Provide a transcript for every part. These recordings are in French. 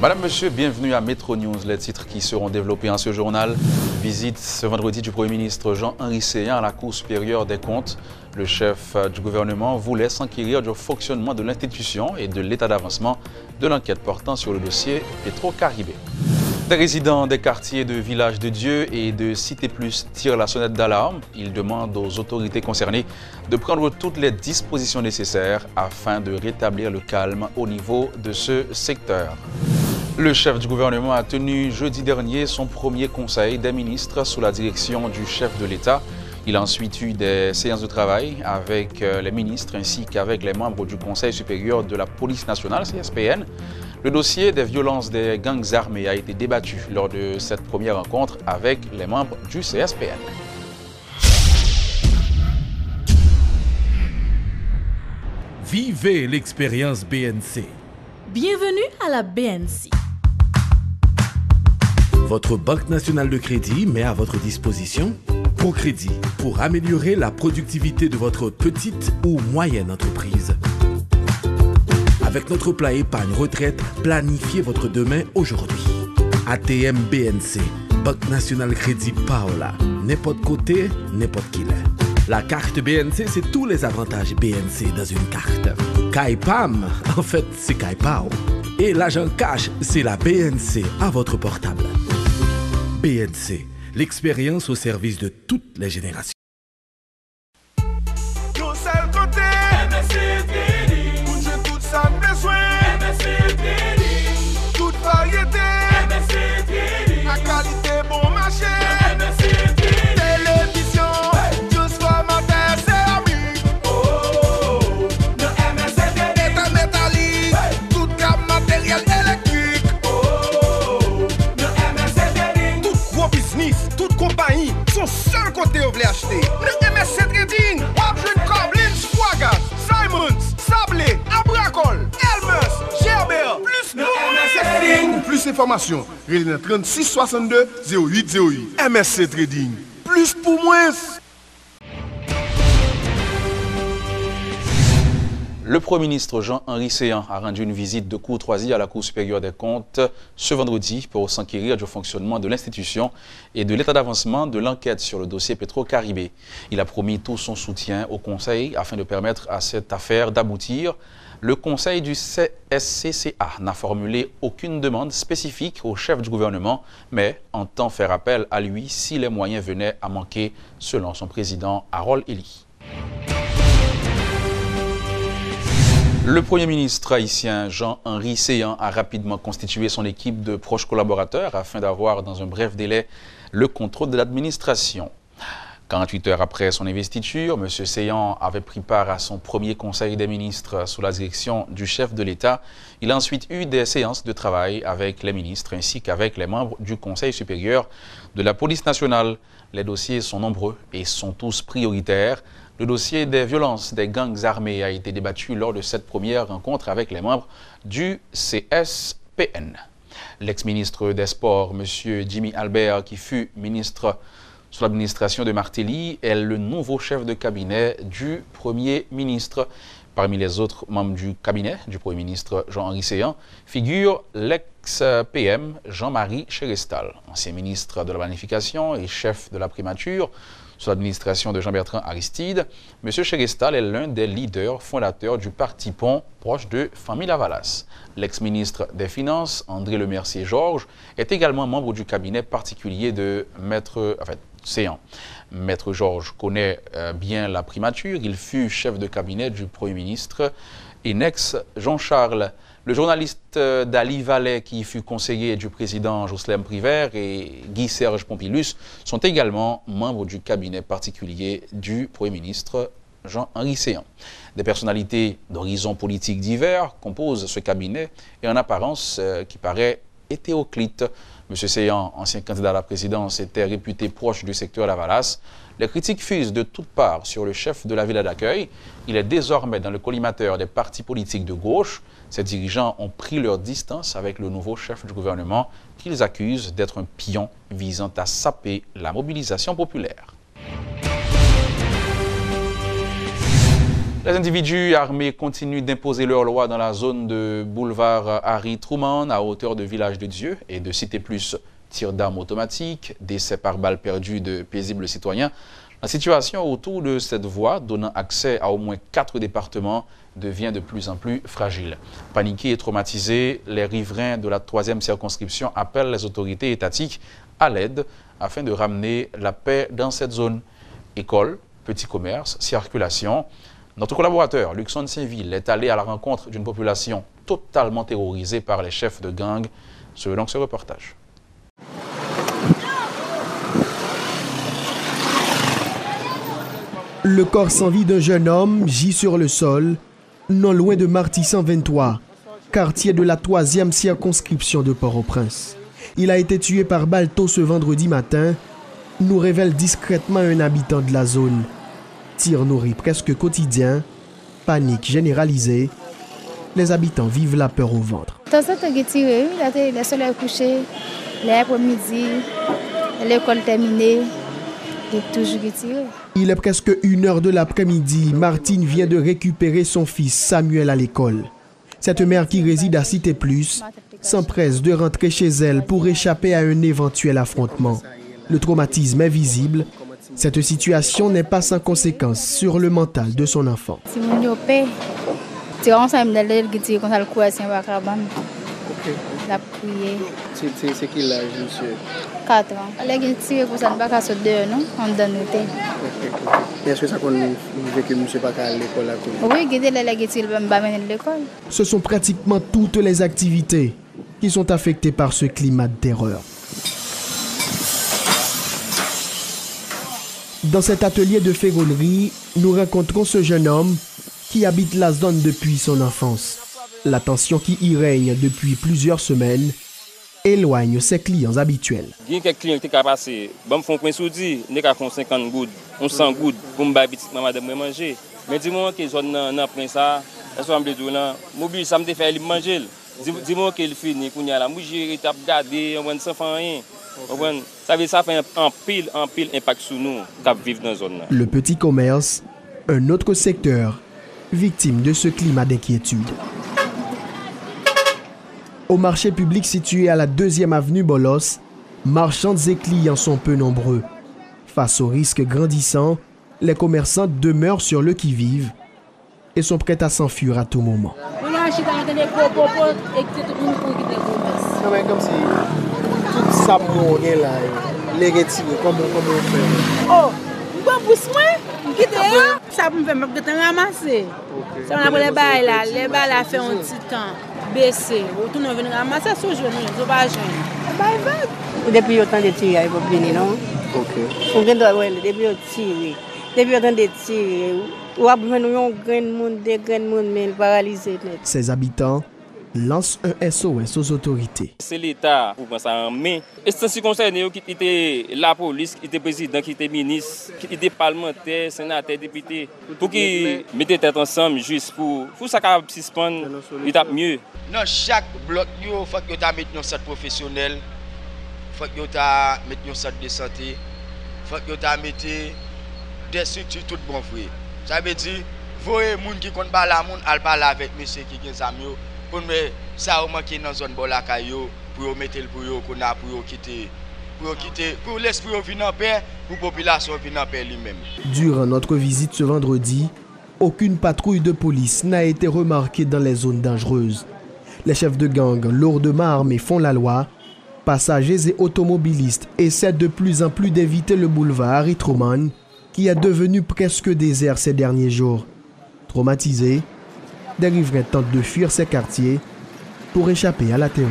Madame, Monsieur, bienvenue à Métro News. Les titres qui seront développés en ce journal. Visite ce vendredi du Premier ministre Jean-Henri Séan à la Cour supérieure des comptes. Le chef du gouvernement voulait s'enquérir du fonctionnement de l'institution et de l'état d'avancement de l'enquête portant sur le dossier Petro-Caribé. Des résidents des quartiers de Village de Dieu et de Cité Plus tirent la sonnette d'alarme. Ils demandent aux autorités concernées de prendre toutes les dispositions nécessaires afin de rétablir le calme au niveau de ce secteur. Le chef du gouvernement a tenu jeudi dernier son premier conseil des ministres sous la direction du chef de l'État. Il a ensuite eu des séances de travail avec les ministres ainsi qu'avec les membres du Conseil supérieur de la police nationale, CSPN. Le dossier des violences des gangs armés a été débattu lors de cette première rencontre avec les membres du CSPN. Vivez l'expérience BNC. Bienvenue à la BNC. Votre Banque nationale de crédit met à votre disposition ProCrédit pour améliorer la productivité de votre petite ou moyenne entreprise. Avec notre plat épargne retraite, planifiez votre demain aujourd'hui. ATM BNC, Banque nationale crédit Paola. N'importe côté, n'importe qui l'est. La carte BNC, c'est tous les avantages BNC dans une carte. Kaipam, en fait, c'est Kaipao. Et l'argent cash, c'est la BNC à votre portable. BNC, l'expérience au service de toutes les générations. Toute variété, à qualité bon marché, télévision, transformateur, céramique, état métallique, toute gamme matériel électrique, tout gros business, toute compagnie, son seul côté où vous voulez acheter. Le MSC Trading, Wabjun Coblin, Swagas, Simons, Sablé, Abracol, Elmer, Gerber, plus le MSC Trading. Plus d'informations, relais 36 62 08 08. MSC Trading, plus pour moins. Le Premier ministre Jean-Henri Séan a rendu une visite de courtoisie à la Cour supérieure des comptes ce vendredi pour s'enquérir du fonctionnement de l'institution et de l'état d'avancement de l'enquête sur le dossier Petro-Caribé. Il a promis tout son soutien au Conseil afin de permettre à cette affaire d'aboutir. Le Conseil du CSCCA n'a formulé aucune demande spécifique au chef du gouvernement, mais entend faire appel à lui si les moyens venaient à manquer, selon son président Harold Ely. Le Premier ministre haïtien Jean-Henri Séan a rapidement constitué son équipe de proches collaborateurs afin d'avoir dans un bref délai le contrôle de l'administration. 48 heures après son investiture, M. Séan avait pris part à son premier conseil des ministres sous la direction du chef de l'État. Il a ensuite eu des séances de travail avec les ministres ainsi qu'avec les membres du Conseil supérieur de la police nationale. Les dossiers sont nombreux et sont tous prioritaires. Le dossier des violences des gangs armés a été débattu lors de cette première rencontre avec les membres du CSPN. L'ex-ministre des Sports, M. Jimmy Albert, qui fut ministre sous l'administration de Martelly, est le nouveau chef de cabinet du Premier ministre. Parmi les autres membres du cabinet du Premier ministre Jean-Henri Séan figure l'ex-PM Jean-Marie Cherestal, ancien ministre de la Planification et chef de la primature sous l'administration de Jean-Bertrand Aristide. M. Cherestal est l'un des leaders fondateurs du Parti Pont, proche de Famille Lavalas. L'ex-ministre des Finances, André Lemercier-Georges, est également membre du cabinet particulier de Séan. Maître Georges connaît bien la primature. Il fut chef de cabinet du Premier ministre Enex Jean-Charles. Le journaliste Dali Vallet, qui fut conseiller du président Jocelyn Privert, et Guy-Serge Pompilus sont également membres du cabinet particulier du Premier ministre Jean-Henri Séan. Des personnalités d'horizons politiques divers composent ce cabinet et en apparence qui paraît hétéroclite. M. Séan, ancien candidat à la présidence, était réputé proche du secteur Lavalas. Les critiques fusent de toutes parts sur le chef de la villa d'accueil. Il est désormais dans le collimateur des partis politiques de gauche. Ces dirigeants ont pris leur distance avec le nouveau chef du gouvernement qu'ils accusent d'être un pion visant à saper la mobilisation populaire. Les individus armés continuent d'imposer leur loi dans la zone de boulevard Harry Truman à hauteur de Village de Dieu et de Cité Plus. Tirs d'armes automatiques, décès par balles perdues de paisibles citoyens. La situation autour de cette voie, donnant accès à au moins 4 départements, devient de plus en plus fragile. Paniqués et traumatisés, les riverains de la 3e circonscription appellent les autorités étatiques à l'aide afin de ramener la paix dans cette zone. Écoles, petits commerces, circulation. Notre collaborateur, Luxon Saint-Ville, est allé à la rencontre d'une population totalement terrorisée par les chefs de gang. Selon ce reportage. Le corps sans vie d'un jeune homme gît sur le sol, non loin de Marty 123, quartier de la 3e circonscription de Port-au-Prince. Il a été tué par balle tôt ce vendredi matin, nous révèle discrètement un habitant de la zone. Tir nourri presque quotidien, panique généralisée, les habitants vivent la peur au ventre. Dans cette tiré, le soleil couché, l'après-midi, l'école terminée, et toujours tiré. Il est presque 1h de l'après-midi. Martine vient de récupérer son fils Samuel à l'école. Cette mère qui réside à Cité Plus s'empresse de rentrer chez elle pour échapper à un éventuel affrontement. Le traumatisme est visible. Cette situation n'est pas sans conséquence sur le mental de son enfant. C'est qui l'âge, monsieur? 4 ans. Elle a tiré pour ça, ne pas se deux, non? On donne noté. Est-ce que ça veut que monsieur pas à l'école? Oui, elle a tiré pour l'école. Ce sont pratiquement toutes les activités qui sont affectées par ce climat de terreur. Dans cet atelier de ferronnerie, nous rencontrons ce jeune homme qui habite la zone depuis son enfance. La tension qui y règne depuis plusieurs semaines éloigne ses clients habituels. Il y a quelques clients qui sont passés, ils font un point soudi, ils font 50 gouttes, on 100 gouttes pour me bailler madame manger. Mais dis-moi que zone n'a pas ça, elles sont en blé là, mobile ça me fait manger. Dis-moi qu'il finit qu'on y a la mouche tape garder, on sans faire rien. Ça fait un pile impact sur nous qui vivent dans la zone là. Le petit commerce, un autre secteur victime de ce climat d'inquiétude. Au marché public situé à la 2e avenue Bolos, marchands et clients sont peu nombreux. Face aux risques grandissants, les commerçants demeurent sur le qui-vive et sont prêts à s'enfuir à tout moment. Non mais comme si tout ça est là, les retirer, comment on fait? Oh, bon pousse moi, quitte ça me fait me ramasser. Ça on a les bails là fait un petit temps. Baisser, retourner venir ramasser ce jour, nous pas jeune. Depuis autant de tirs, il va venir, non? OK. On vient de depuis tirer. Depuis autant de tirs, on a besoin de grand monde, mais paralysé. Ces habitants lancent un SOS aux autorités. C'est l'État pour prendre ça en main. Et c'est concerné qui était la police, qui était président, qui était ministre, qui était parlementaire, sénateur, député, pour qu'ils mettent tête ensemble juste pour ça capable suspendre, il tape mieux. Dans chaque bloc, il faut que tu mettes un centre professionnel, il faut que tu mettes un centre de santé, il faut que tu mettes des structures tout bon frère. Ça veut dire, voyez les gens qui comptent pas la monde, elle parle avec monsieur qui a des amis. Pour me ça manquer dans zone bola kayo pour mettre pour quitter pour l'esprit venir en paix pour population venir en paix lui-même. Durant notre visite ce vendredi, aucune patrouille de police n'a été remarquée dans les zones dangereuses. Les chefs de gang lourdement armés font la loi. Passagers et automobilistes essaient de plus en plus d'éviter le boulevard Harry Truman qui est devenu presque désert ces derniers jours. Traumatisés, des riverains tentent de fuir ces quartiers pour échapper à la terreur.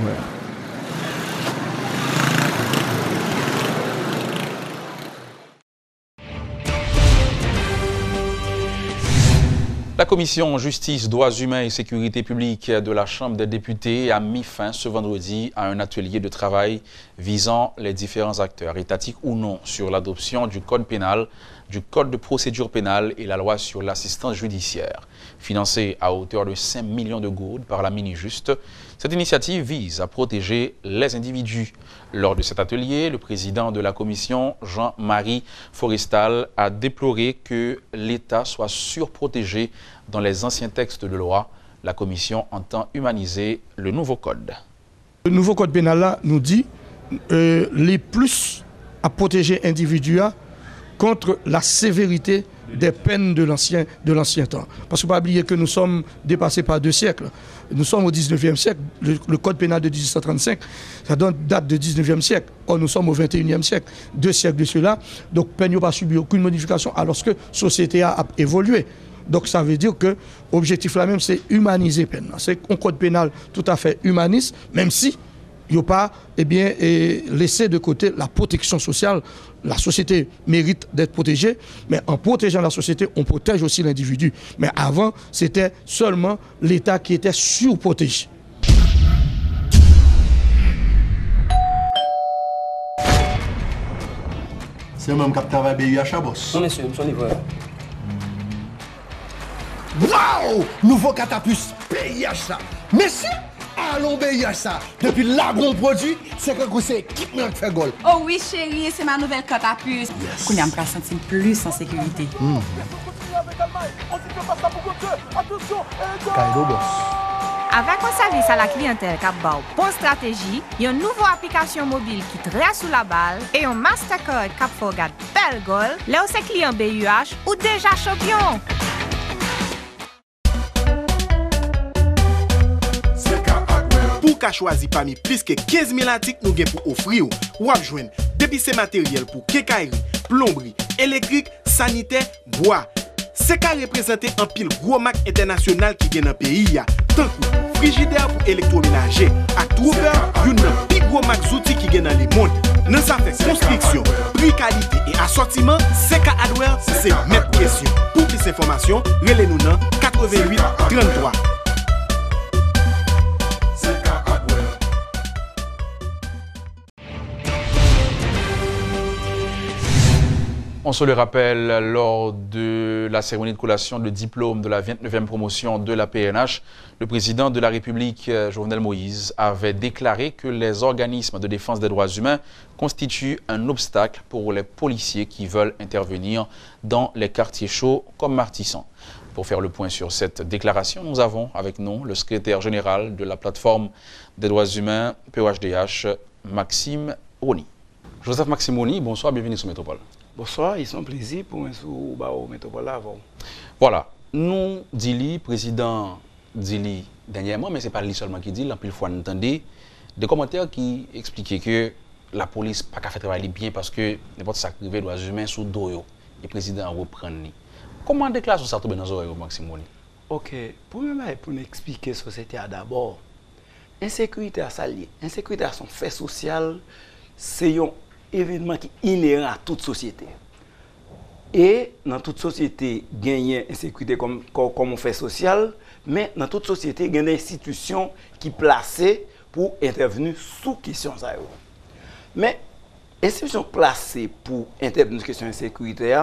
La commission Justice, Droits humains et Sécurité publique de la Chambre des députés a mis fin ce vendredi à un atelier de travail visant les différents acteurs, étatiques ou non, sur l'adoption du code pénal, du code de procédure pénale et la loi sur l'assistance judiciaire. Financé à hauteur de 5 millions de gourdes par la Mini-Juste, Cette initiative vise à protéger les individus. Lors de cet atelier, le président de la commission, Jean-Marie Forestal, a déploré que l'État soit surprotégé dans les anciens textes de loi. La commission entend humaniser le nouveau code. Le nouveau code pénal là nous dit les plus à protéger l'individu contre la sévérité des peines de l'ancien temps. Parce qu'il ne faut pas oublier que nous sommes dépassés par 2 siècles. Nous sommes au 19e siècle. Le code pénal de 1835, ça date de 19e siècle. Or, nous sommes au 21e siècle. 2 siècles de cela. Donc, peine n'a pas subi aucune modification alors que la société a évolué. Donc, ça veut dire que l'objectif là même, c'est humaniser peine. C'est un code pénal tout à fait humaniste, même si il n'y a pas laissé de côté la protection sociale. La société mérite d'être protégée, mais en protégeant la société, on protège aussi l'individu. Mais avant, c'était seulement l'État qui était surprotégé. C'est même qui travaille BUH, boss. Non, monsieur, je suis livreur. Waouh! Nouveau catapus BIH ça. Merci! Allons BIH ça. Depuis l'agron produit, c'est que c'est équipement qui fait gol. Oh oui, chérie, c'est ma nouvelle catapus. Qu'on a me sentir plus en sécurité. Kaido, boss. Avec un service à la clientèle Cap-Bao, bonne stratégie, une nouvelle application mobile qui traite sous la balle et un Mastercard Cap-Forgat bel goal, là où c'est client BUH ou déjà champion. Pour qu'a choisi parmi plus que 15 000 articles nous avons pour offrir ou à joindre depuis ces matériels pour quincaillerie, plomberie, électrique, sanitaire, bois. C'est qu'à représenter un pile gros marque international qui gagne dans le pays. Tant que frigidaire pour électroménager, à trouver une plus gros marque outils qui gagne dans le monde. Dans sa fait construction, prix, qualité et assortiment, CK Hardware, c'est mettre question. Pour plus d'informations, relais-nous dans 88 33. On se le rappelle, lors de la cérémonie de collation de diplôme de la 29e promotion de la PNH, le président de la République, Jovenel Moïse, avait déclaré que les organismes de défense des droits humains constituent un obstacle pour les policiers qui veulent intervenir dans les quartiers chauds comme Martissan. Pour faire le point sur cette déclaration, nous avons avec nous le secrétaire général de la plateforme des droits humains POHDH, Maxime Roni. Joseph Maxime Roni, bonsoir, bienvenue sur Métropole. Bonsoir, c'est un plaisir pour nous sur Métropole avant. Voilà, nous, Dili, président Dili dernièrement, mais ce n'est pas lui seulement qui dit, la plus fois nous entendez des commentaires qui expliquaient que la police n'a pas fait travailler bien parce que n'importe ça qui arrive doit humains sous doyo. Le président reprend. Comment déclarer ça tombe dans les oreilles, Maxime Roni? Ok, pour nous expliquer la société d'abord, insécurité à s'allier, insécurité à son fait social, c'est un événement qui est inhérent à toute société. Et dans toute société, il y a une insécurité comme un fait social, mais dans toute société, il y a des institutions qui sont placées pour intervenir sous question. Mais les institutions placées pour intervenir sur question de sécurité,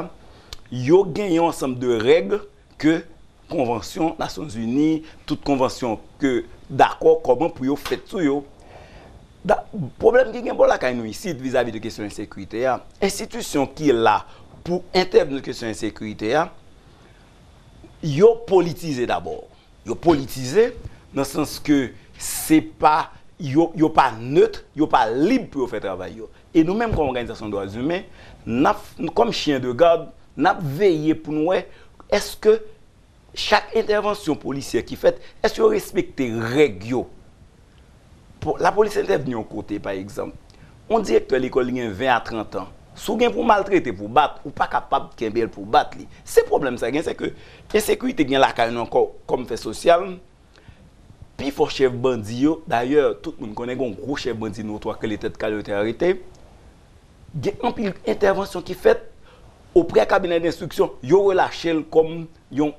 il y a un ensemble de règles que la Convention des Nations Unies, toute convention que d'accord, comment pour faire tout. Le problème qui est nous ici vis-à-vis de la question de sécurité, l'institution qui est là pour intervenir dans la question de sécurité, ils ont politisé d'abord. Ils ont politisé dans le sens que c'est pas, ils sont pas neutres, ils sont pas libres pour faire travail. Et nous-mêmes, comme organisation de droits humains, comme chien de garde, nous avons veillé pour nous, est-ce que chaque intervention policière qui fait, est-ce que vous respectez les règles? La police intervient au côté, par exemple. On directeur de l'école a 20 à 30 ans. Si vous pour maltraiter, pour battre, ou pas capable de pour battre, c'est le problème, c'est que l'insécurité est là comme fait social. Puis il faut chef bandit. D'ailleurs, tout le monde connaît un gros chef bandit notoire que les têtes de arrêté. Il y a une intervention qui est faite auprès du cabinet d'instruction. Il relâché comme un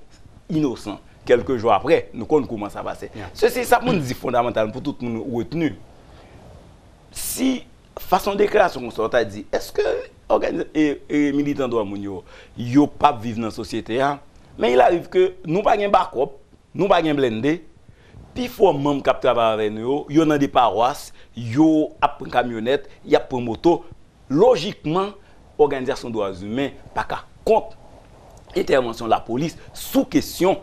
innocent. Quelques jours après, nous connaissons comment ça va passer. Ceci, ça me dit fondamental pour tout le monde retenu. Si, façon de déclaration, on a dit, est-ce que les militants doivent ne pas vivre dans la société, mais il arrive que nous n'avons pas de backup, nous n'avons pas de blindé, Puis faut même qui travaille avec nous, yo dans des paroisses, yo a une camionnette, y a une moto. Logiquement, organisation des droits humains pas qu'à compte intervention de la police sous question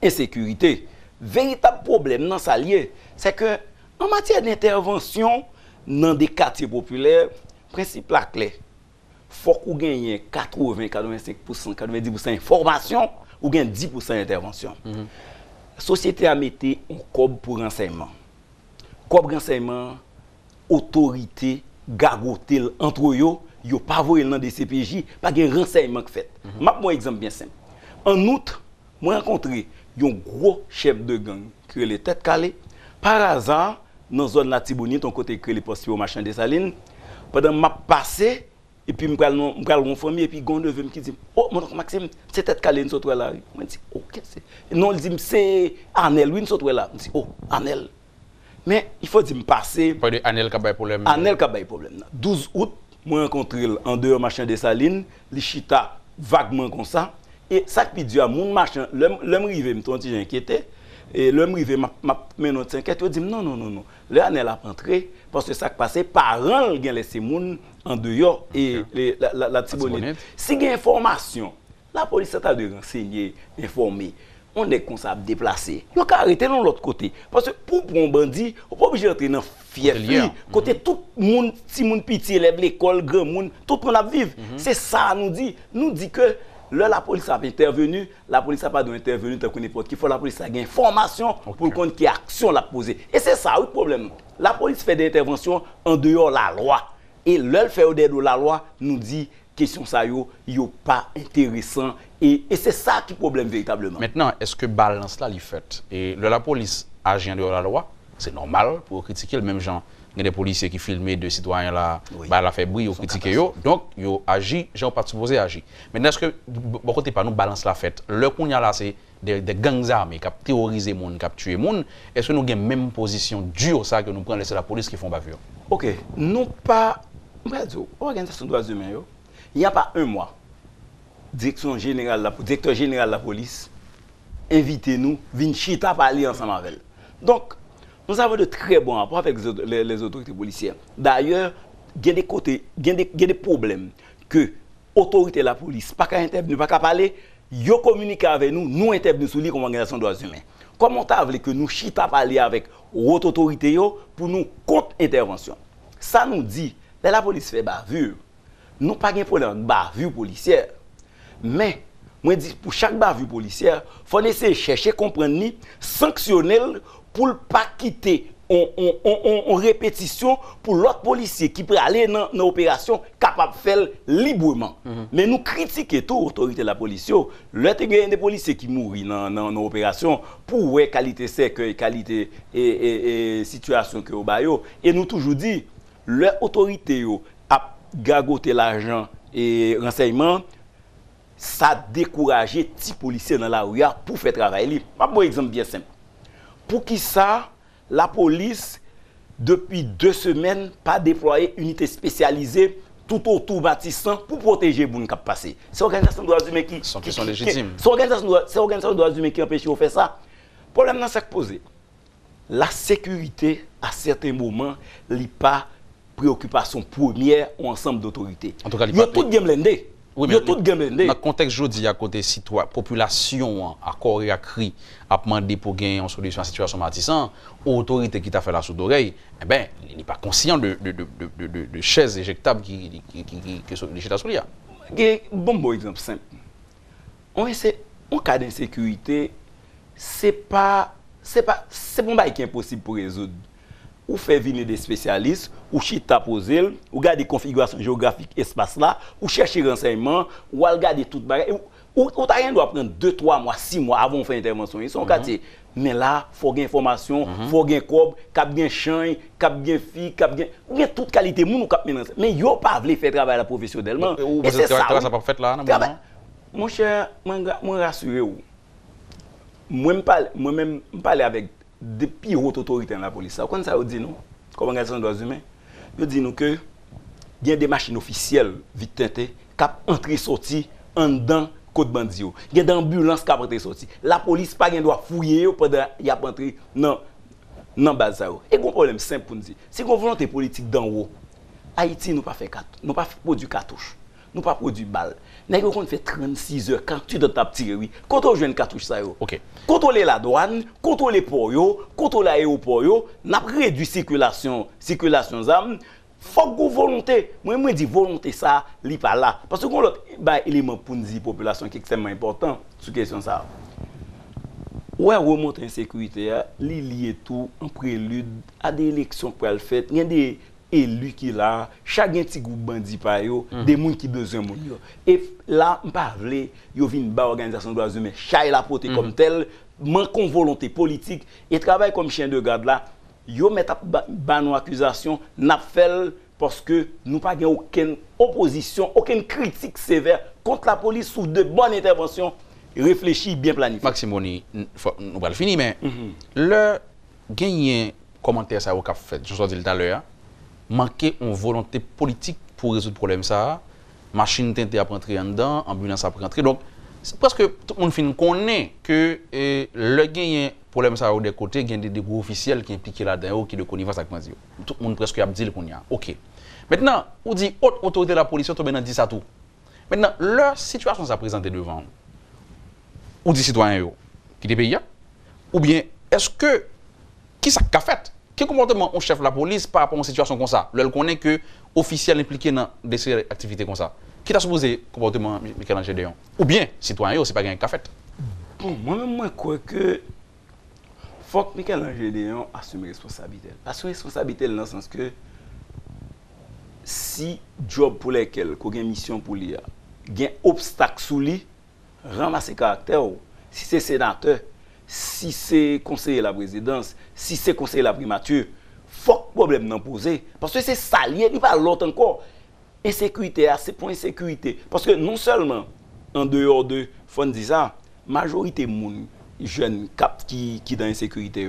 insécurité. Véritable problème dans ça lié, c'est que en matière d'intervention dans des quartiers populaires, principe la clé, faut qu'on gagne 80, 85%, 90% information ou gagne 10% d'intervention. La société a mis un cob pour renseignement. Cob renseignement, autorité, gagoté entre eux, yo pas voyer dans des CPJ, pas de renseignement fait. M'a un exemple bien simple. En août, moi rencontré un gros chef de gang qui est les têtes calées. Par hasard, dans la zone de Tibonite, on côté que les postes au machin des Salines, pendant m'a passé et puis m'pral mon famille et puis gon neveu qui dit "Oh mon oncle Maxime, c'est tête calée nous autres là." Moi dit "OK, c'est non, il dit c'est Anel, oui nous autres là." Je dis "Oh, Anel." Mais il faut dire me passer pas de Anel qui a problème. Anel qui a problème. 12 août, moi rencontré en dehors machin des Salines, li chita vaguement comme ça et ça qui dit à mon machin, l'homme rivé me ton petit inquiété. Et l'homme rivé m'a mené t'inquiète, il dit non. Le Anel a entré parce que ça qui passé parents gen laissé moun en dehors et la Tibonite. Si il y a information, la police a de renseigner, informer. On est responsable déplacer. Il faut arrêter de l'autre côté parce que pour un bandit, on pas obligé d'entrer dans fief côté tout monde, si moun petit élève l'école, grand monde, tout le monde a vivre. C'est ça nous dit que la police a intervenu, la police n'a pas intervenu tant qu'on n'importe qui. Il faut la police a une information pour qu'on ait action la poser. Et c'est ça le problème. La police fait des interventions en dehors de la loi. Et l'elle fait au dehors de la loi, nous dit question ça yo pas intéressant. Et c'est ça qui est le problème véritablement. Maintenant, est-ce que balance là est faite? Et la police agit en dehors de la loi, c'est normal pour critiquer le même genre. Il y a des policiers qui filment des citoyens là, la fait bruit, ils critiquent eux. Donc, ils agissent, gens pas supposé agir. Maintenant, est-ce que, bon côté pas nous balance la fête? Le qu'on y a là, c'est des gangs armés qui ont terrorisé les gens, qui ont tué les gens. Est-ce que nous avons la même position dure ça que nous prenons laisser la police qui font bavure? Ok, nous pas, organisation des droits humains, il n'y a pas un mois, directeur général de la police, invitez-nous, venez chita parler ensemble avec elle. Donc, nous avons de très bons rapports avec les autorités policières. D'ailleurs, il y a des problèmes que l'autorité de la police, pas qu'à intervenir, pas qu'à parler, ils communiquent avec nous, nous intervenons sur lui comme organisation des droits humains. Comment tu as voulu que nous chita parler avec haute autorité pour nous contre-intervention? Ça nous dit, la police fait bavure. Nous pas de problème de bavure policière. Mais, moi dis pour chaque bavure policière, il faut essayer de chercher, comprendre, sanctionner pour ne pas quitter en répétition pour l'autre policier qui peut aller dans l'opération capable de faire librement. Mais nous critiquons toute l'autorité de la police. Là, il y a des policiers qui mourent dans l'opération pour voir qualité cercueil, qualité et situation que au et nous toujours dit, l'autorité a gagoté l'argent et renseignement, ça décourage les petits policiers dans la rue pour faire travail. Un exemple bien simple. Pour qui ça, la police, depuis 2 semaines, pas déployé unité spécialisée tout autour bâtissant pour protéger les gens qui passent. C'est l'organisation des droits humains qui sont légitimes. C'est l'organisation des droits humains qui empêche de faire ça. Le problème, c'est posé. La sécurité, à certains moments, n'est pas préoccupation première ou ensemble d'autorités. En tout cas, il y a tout bien blindé. Oui, mais dans le contexte aujourd'hui, à côté citoyen, population, à corps et à cri, à demander pour gagner une solution à la situation matissante, l'autorité qui t'a fait la sourde oreille, eh ben, il n'est pas conscient de chaises éjectables qui sont les chaises à Bon exemple simple. En cas d'insécurité, c'est bon bail qui est impossible pour résoudre. Ou faire venir des spécialistes, ou chita poser, ou garder configuration géographique espace là, ou chercher renseignements, ou regarder tout bagage. Ou t'as rien doit prendre 2, 3 mois, 6 mois avant de faire intervention. Ils sont quartier. Mais là, il faut gagner information, il faut gagner cob, cap gagner champ, cap gagner fille, cap gagner toute qualité moun ou cap menace. Mais yo pas voulu faire travail professionnellement. Et c'est ça. Ça pas fait là non. Mon cher, moi rassurer vous. Moi-même parler avec des pires autorités dans la police. Quand ça dit nous, comme organisation des droits humains, ils disent nous que il y a des machines officielles vite teintées qui entrent et sortent en dedans côte bandit. Il y a des ambulances qui entrent et sortent. La police pas droit fouiller pendant y a entré non dans base. Et un problème simple pour nous dire, si on volonté politique d'en haut, Haïti nous pas fait produit cartouche, nous pas produit balle. Nèg on fait 36 heures quand tu dois taper tirer oui. Quand on joue cartouche ça yo. OK. Contrôler la douane, contrôler port yo, contrôler l'aéroport yo, n'a réduit circulation d'armes. Faut que volonté, moi dis volonté ça, li pas là parce que l'autre élément pour nous dire population qui est extrêmement important sur question ça. Ouais, remonter insécurité, li lié tout en prélude à des élections pour le fait, il y a des élus qui là, chaque petit groupe bandit pa yo, des gens qui besoin moun yo. Et là, m'pa vle, yo vinn ba organisation de droits humains, chay la porter comme tel, manquons volonté politique et travail comme chien de garde là, yo met ba nos accusations, n'a fait parce que nous pas aucune opposition, aucune critique sévère contre la police sous de bonnes interventions réfléchies, bien planifiées. Maximoni, nous va le finir mais le gagné commentaire ça au cap fait, je vous dit tout à l'heure. Manquer une volonté politique pour résoudre le problème ça, machine tente à rentrer en dedans, ambulance à rentrer. Donc c'est presque tout le monde finit connaît que le gain problème ça au des côtés, il y a des groupes officiels qui impliqués là-dedans qui de connivence avec Mandio. Tout le monde presque a dit qu'on y a. OK. Maintenant, on dit haute autorité de la police, on dit ça tout. Maintenant, leur situation s'est présentée devant ou des citoyens qui des pays ou bien est-ce que qui ça qu'a fait? Quel comportement on chef de la police par rapport à une situation comme ça? Le connaît que officiel impliqué dans des activités comme ça. Qui t'a supposé comportement Michel-Angèle Déon? Ou bien citoyen, c'est pas un café? Bon, moi-même moi crois que faut que Michel-Angèle Déon assume responsabilité. Assume responsabilité dans le sens que si job pour lesquels qu'on a mission pour lui, gain obstacle sous lui, ramasser caractère, si c'est sénateur, si c'est conseiller de la présidence, si c'est conseiller de la primature, faut que problème n'en poser. Parce que c'est ça, il n'y a pas l'autre encore. Insécurité, c'est pour insécurité. Parce que non seulement, en dehors de, faut dire ça, majorité de jeunes qui dans l'insécurité,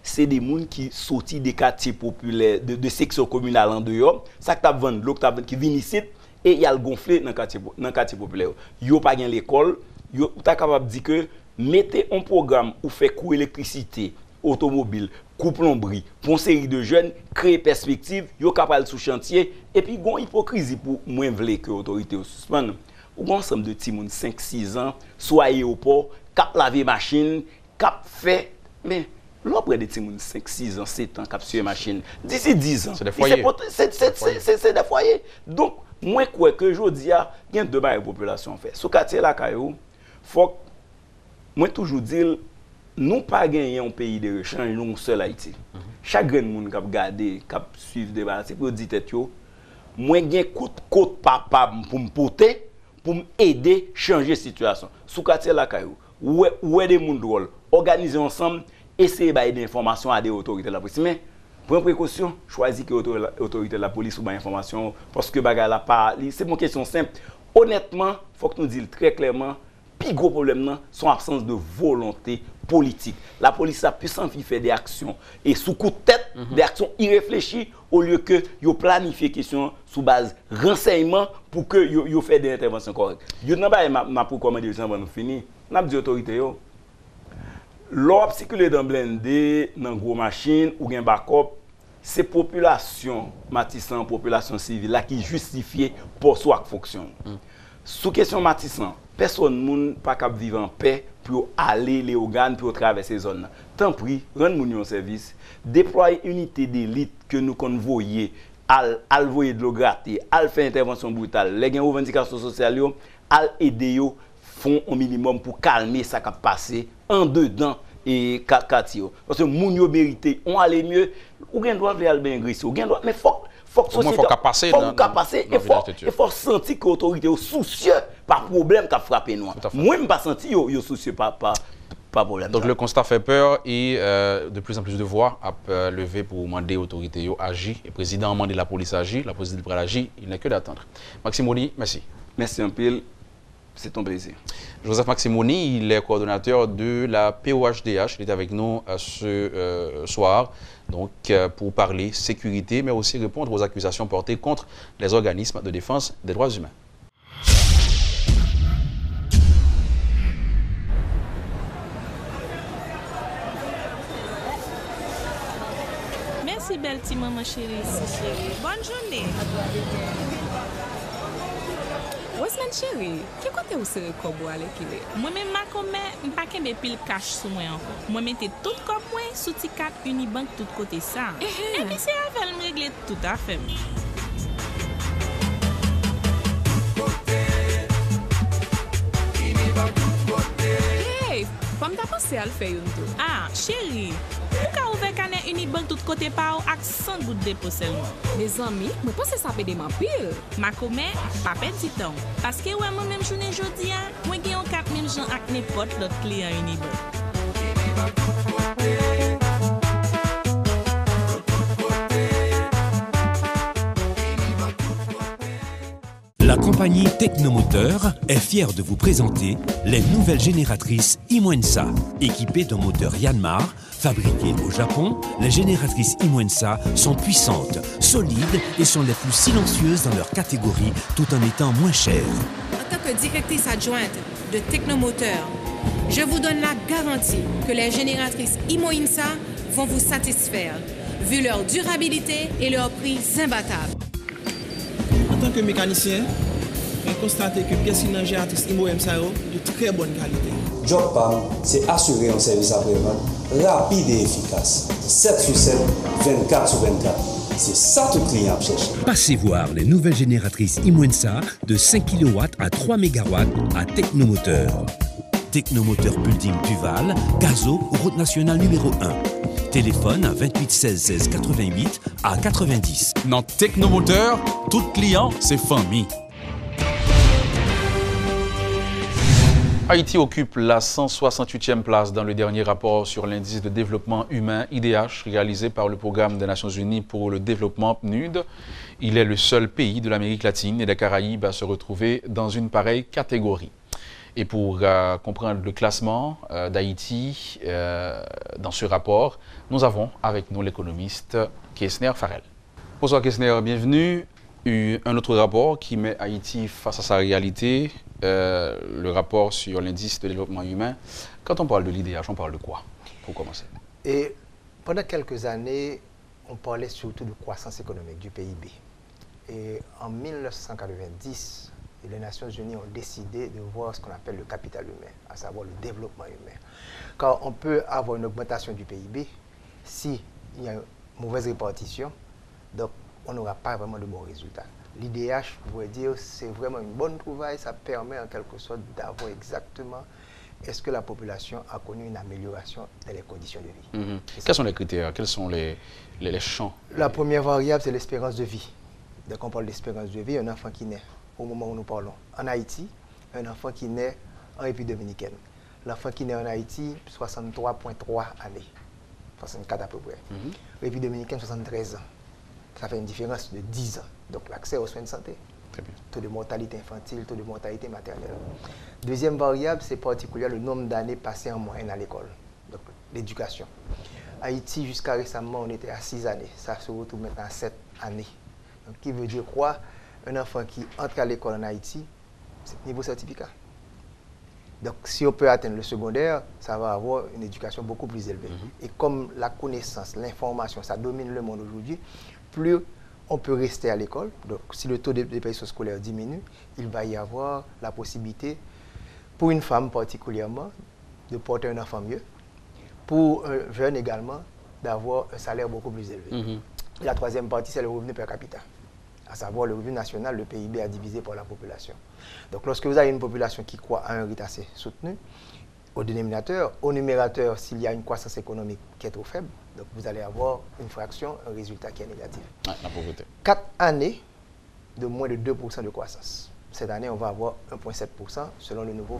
c'est des gens qui sortent des quartiers populaires, de sections communales en dehors. Ça que tu as vendu, l'autre qui vient ici, et il y a le gonflé dans le quartier populaire. Il n'y a pas l'école, tu es capable de dire que mettez un programme où fait coût électricité, automobile, coût plomberie, pour une série de jeunes, créer perspective, yo capable sous chantier et puis gon hypocrisie pour moins vle que autorité au suspend. Ou gon ensemble de petits moun 5-6 ans, soit aéroport, cap laver machine, cap fait mais l'auprès de petits moun 5-6 ans, 7 ans cap sur machine. D'ici 10 ans, c'est des foyers. C'est des foyers. Donc moi crois que jodi a gen de bail population fait. Sous quartier la Kayou, faut moi toujours dire nous pas gagner un pays de rechange nous seul Haïti. Chaque grand monde qui regarder, qui suivre débat, c'est pour dire tête yo, moi gain côte papa pour me porter, pour m'aider changer situation. Sous quartier la Kayou, où est des monde drôle, organiser ensemble, essayer d'avoir informations à des autorités de la police. Mais pour une précaution, choisir que l'autorité de la police ou information parce que bagarre la pas, c'est une question simple. Honnêtement, faut que nous disions très clairement le plus gros problème, c'est l'absence de volonté politique. La police a puissant fait des actions et sous coup de tête, des actions irréfléchies au lieu que yo planifier question sous base renseignement pour que yo fait des interventions correctes. Yo n'a pas m'a pour commander ça va nous finir. N'a dit autorité yo. L'op circuler dans blindé, dans gros machine ou gen backup, c'est population Matissan, population civile là qui justifie pour soit fonction. Sous question Matissan, personne moun pas cap vivre en paix pour aller les organes pour traverser zone. Tant pis, rendre moun un service, déployer unité d'élite que nous convoyer al voyer de l'eau gratter, al faire intervention brutale, les gain revendications sociales yo, al aider yo font au minimum pour calmer ça qui a passé en dedans et quartier. Parce que moun yo mérité, on aller mieux, ou gen doit aller bien grisser, ou gen doit mais faut société faut passer et faut sentir que l'autorité est soucieux par problème qui a frappé nous. Moi même pas senti yo soucieux pas problème. Donc le constat fait peur et de plus en plus de voix a levé pour demander l'autorité agir et le président a demandé la police agir, la police devrait agir, il n'est que d'attendre. Maximoni, merci. Merci un peu. C'est ton plaisir. Joseph Maximoni, il est coordonnateur de la POHDH. Il est avec nous ce soir donc, pour parler sécurité, mais aussi répondre aux accusations portées contre les organismes de défense des droits humains. Merci, belle petite maman chérie. Bonne journée. Osman chérie, qui côté vous serez kobo avec lui? Moi-même, ma commet, pas qu'un pile cash sur moi encore. Moi, mettez tout comme moi sous T4 Unibank tout côté ça. Et puis, c'est avec me régler tout à fait. Hey, comme t'as pensé à le faire une tout? Ah, chérie, pourquoi vous avez un Unibank tout côté par avec 100 gouttes de dépôt seulement? Mes amis, je pense que ça peut des pile. Ma commet, pas petit temps. Parce que ouais, moi même journée jeudi, moi j'ai un 4000 gens avec n'importe l'autre client Unibank. La compagnie Technomoteur est fière de vous présenter les nouvelles génératrices Imoensa. Équipées d'un moteur Yanmar, fabriquées au Japon, les génératrices Imoensa sont puissantes, solides et sont les plus silencieuses dans leur catégorie tout en étant moins chères. En tant que directrice adjointe de Technomoteur, je vous donne la garantie que les génératrices Imoensa vont vous satisfaire, vu leur durabilité et leur prix imbattable. En tant que mécanicien, j'ai constaté que pièces génératrices Imoensa de très bonne qualité. Job PAM, c'est assurer un service après-vente rapide et efficace. 7 sur 7, 24 sur 24. C'est ça tout client cherche. Passez voir les nouvelles génératrices Imoensa de 5 kW à 3 MW à Technomoteur. Technomoteur Building Duval, Gazo, route nationale numéro 1. Téléphone à 28 16 16 88 à 90. Dans Technomoteur, tout client, c'est famille. Haïti occupe la 168e place dans le dernier rapport sur l'indice de développement humain IDH réalisé par le Programme des Nations Unies pour le développement PNUD. Il est le seul pays de l'Amérique latine et des Caraïbes à se retrouver dans une pareille catégorie. Et pour comprendre le classement d'Haïti dans ce rapport, nous avons avec nous l'économiste Kessner Farrell. Bonsoir Kessner, bienvenue. Un autre rapport qui met Haïti face à sa réalité, le rapport sur l'indice de développement humain. Quand on parle de l'IDH, on parle de quoi, pour commencer? Et pendant quelques années, on parlait surtout de croissance économique, du PIB. Et en 1990, les Nations Unies ont décidé de voir ce qu'on appelle le capital humain, à savoir le développement humain. Car on peut avoir une augmentation du PIB s'il y a une mauvaise répartition, donc on n'aura pas vraiment de bons résultats. L'IDH, je pourrais dire, c'est vraiment une bonne trouvaille, ça permet en quelque sorte d'avoir exactement est-ce que la population a connu une amélioration dans les conditions de vie. Quels sont les critères? Quels sont les champs? La première variable, c'est l'espérance de vie. Dès qu'on parle d'espérance de vie, un enfant qui naît au moment où nous parlons en Haïti, un enfant qui naît en République dominicaine. L'enfant qui naît en Haïti, 63,3 années, 64 à peu près. République dominicaine, 73 ans. Ça fait une différence de 10 ans. Donc l'accès aux soins de santé. Très bien. Taux de mortalité infantile, taux de mortalité maternelle. Deuxième variable, c'est particulièrement le nombre d'années passées en moyenne à l'école. Donc l'éducation. Haïti, jusqu'à récemment, on était à 6 années. Ça se retrouve maintenant à 7 années. Donc, qui veut dire quoi? Un enfant qui entre à l'école en Haïti, c'est niveau certificat. Donc, si on peut atteindre le secondaire, ça va avoir une éducation beaucoup plus élevée. Et comme la connaissance, l'information, ça domine le monde aujourd'hui, plus on peut rester à l'école. Donc, si le taux de déperdition scolaire diminue, il va y avoir la possibilité, pour une femme particulièrement, de porter un enfant mieux. Pour un jeune également, d'avoir un salaire beaucoup plus élevé. La troisième partie, c'est le revenu per capita. À savoir le revenu national, le PIB à diviser par la population. Donc lorsque vous avez une population qui croît à un rythme assez soutenu, au dénominateur, au numérateur, s'il y a une croissance économique qui est trop faible, donc vous allez avoir une fraction, un résultat qui est négatif. Ouais, la pauvreté. 4 années de moins de 2% de croissance. Cette année, on va avoir 1,7% selon le nouveau